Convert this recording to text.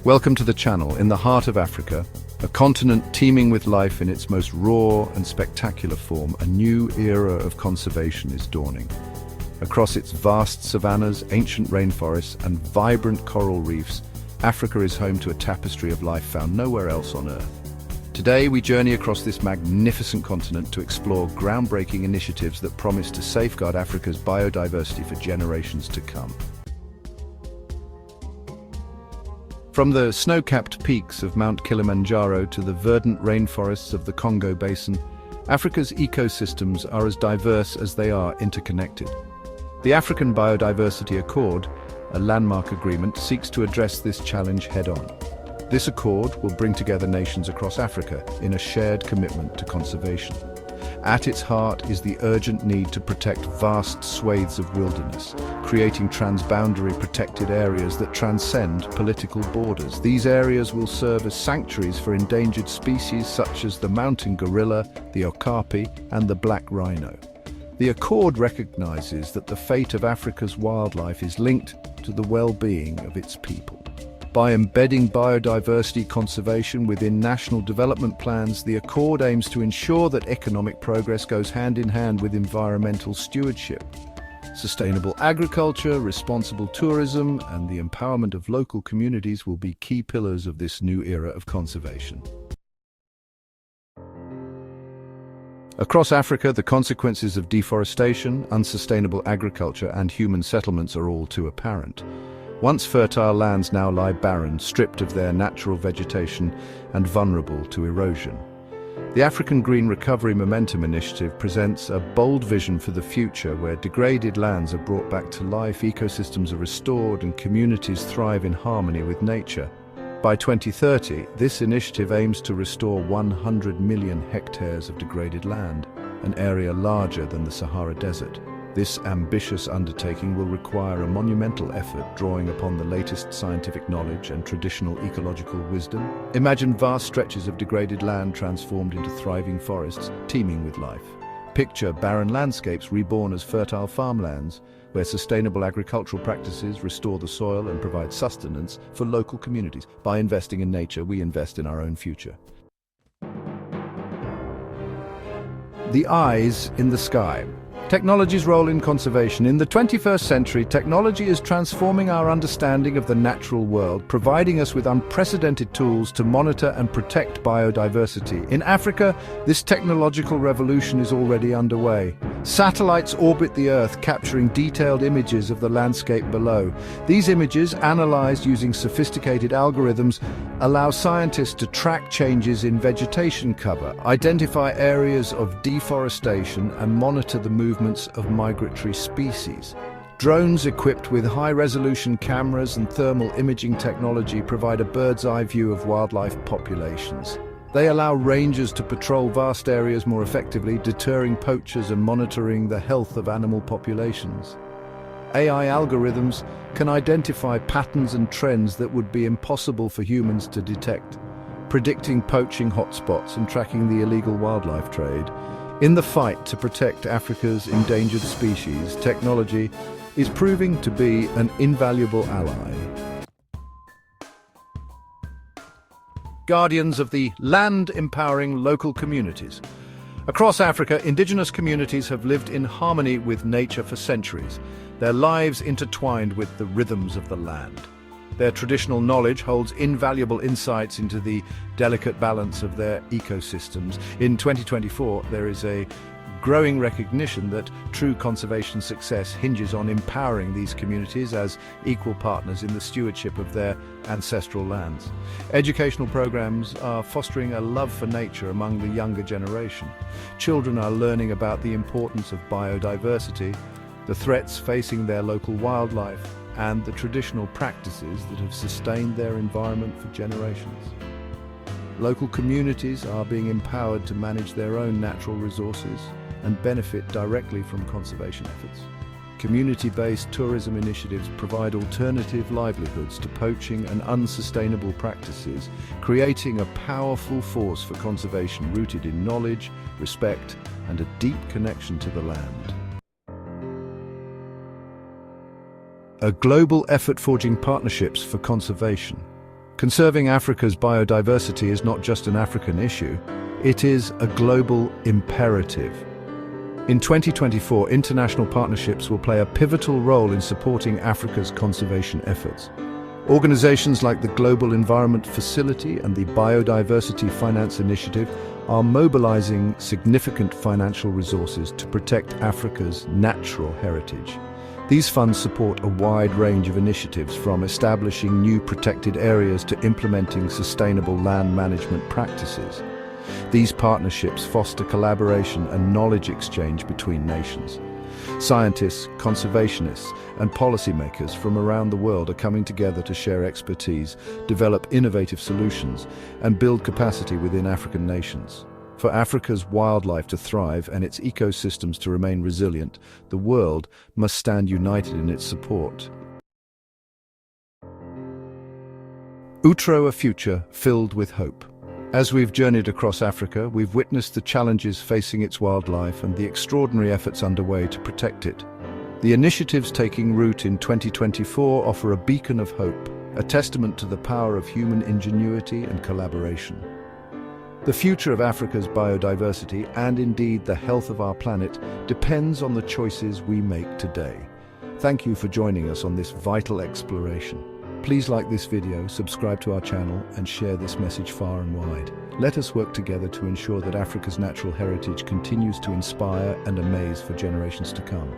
Welcome to the channel. In the heart of Africa, a continent teeming with life in its most raw and spectacular form, a new era of conservation is dawning. Across its vast savannas, ancient rainforests, and vibrant coral reefs, Africa is home to a tapestry of life found nowhere else on Earth. Today, we journey across this magnificent continent to explore groundbreaking initiatives that promise to safeguard Africa's biodiversity for generations to come. From the snow-capped peaks of Mount Kilimanjaro to the verdant rainforests of the Congo Basin, Africa's ecosystems are as diverse as they are interconnected. The African Biodiversity Accord, a landmark agreement, seeks to address this challenge head-on. This accord will bring together nations across Africa in a shared commitment to conservation. At its heart is the urgent need to protect vast swathes of wilderness, creating transboundary protected areas that transcend political borders. These areas will serve as sanctuaries for endangered species such as the mountain gorilla, the okapi, and the black rhino. The Accord recognizes that the fate of Africa's wildlife is linked to the well-being of its people. By embedding biodiversity conservation within national development plans, the Accord aims to ensure that economic progress goes hand in hand with environmental stewardship. Sustainable agriculture, responsible tourism, and the empowerment of local communities will be key pillars of this new era of conservation. Across Africa, the consequences of deforestation, unsustainable agriculture, and human settlements are all too apparent. Once fertile lands now lie barren, stripped of their natural vegetation and vulnerable to erosion. The African Green Recovery Momentum Initiative presents a bold vision for the future where degraded lands are brought back to life, ecosystems are restored, and communities thrive in harmony with nature. By 2030, this initiative aims to restore 100 million hectares of degraded land, an area larger than the Sahara Desert. This ambitious undertaking will require a monumental effort drawing upon the latest scientific knowledge and traditional ecological wisdom. Imagine vast stretches of degraded land transformed into thriving forests, teeming with life. Picture barren landscapes reborn as fertile farmlands, where sustainable agricultural practices restore the soil and provide sustenance for local communities. By investing in nature, we invest in our own future. The eyes in the sky. Technology's role in conservation. In the 21st century, technology is transforming our understanding of the natural world, providing us with unprecedented tools to monitor and protect biodiversity. In Africa, this technological revolution is already underway. Satellites orbit the Earth, capturing detailed images of the landscape below. These images, analyzed using sophisticated algorithms, allow scientists to track changes in vegetation cover, identify areas of deforestation, and monitor the movements of migratory species. Drones equipped with high-resolution cameras and thermal imaging technology provide a bird's-eye view of wildlife populations. They allow rangers to patrol vast areas more effectively, deterring poachers and monitoring the health of animal populations. AI algorithms can identify patterns and trends that would be impossible for humans to detect, predicting poaching hotspots and tracking the illegal wildlife trade. In the fight to protect Africa's endangered species, technology is proving to be an invaluable ally. Guardians of the land, empowering local communities. Across Africa, indigenous communities have lived in harmony with nature for centuries, their lives intertwined with the rhythms of the land. Their traditional knowledge holds invaluable insights into the delicate balance of their ecosystems. In 2024, there is a growing recognition that true conservation success hinges on empowering these communities as equal partners in the stewardship of their ancestral lands. Educational programs are fostering a love for nature among the younger generation. Children are learning about the importance of biodiversity, the threats facing their local wildlife, and the traditional practices that have sustained their environment for generations. Local communities are being empowered to manage their own natural resources and benefit directly from conservation efforts. Community-based tourism initiatives provide alternative livelihoods to poaching and unsustainable practices, creating a powerful force for conservation rooted in knowledge, respect, and a deep connection to the land. A global effort forging partnerships for conservation. Conserving Africa's biodiversity is not just an African issue, it is a global imperative. In 2024, international partnerships will play a pivotal role in supporting Africa's conservation efforts. Organizations like the Global Environment Facility and the Biodiversity Finance Initiative are mobilizing significant financial resources to protect Africa's natural heritage. These funds support a wide range of initiatives, from establishing new protected areas to implementing sustainable land management practices. These partnerships foster collaboration and knowledge exchange between nations. Scientists, conservationists, and policymakers from around the world are coming together to share expertise, develop innovative solutions, and build capacity within African nations. For Africa's wildlife to thrive and its ecosystems to remain resilient, the world must stand united in its support. Outro, a future filled with hope. As we've journeyed across Africa, we've witnessed the challenges facing its wildlife and the extraordinary efforts underway to protect it. The initiatives taking root in 2024 offer a beacon of hope, a testament to the power of human ingenuity and collaboration. The future of Africa's biodiversity, and indeed the health of our planet, depends on the choices we make today. Thank you for joining us on this vital exploration. Please like this video, subscribe to our channel, and share this message far and wide. Let us work together to ensure that Africa's natural heritage continues to inspire and amaze for generations to come.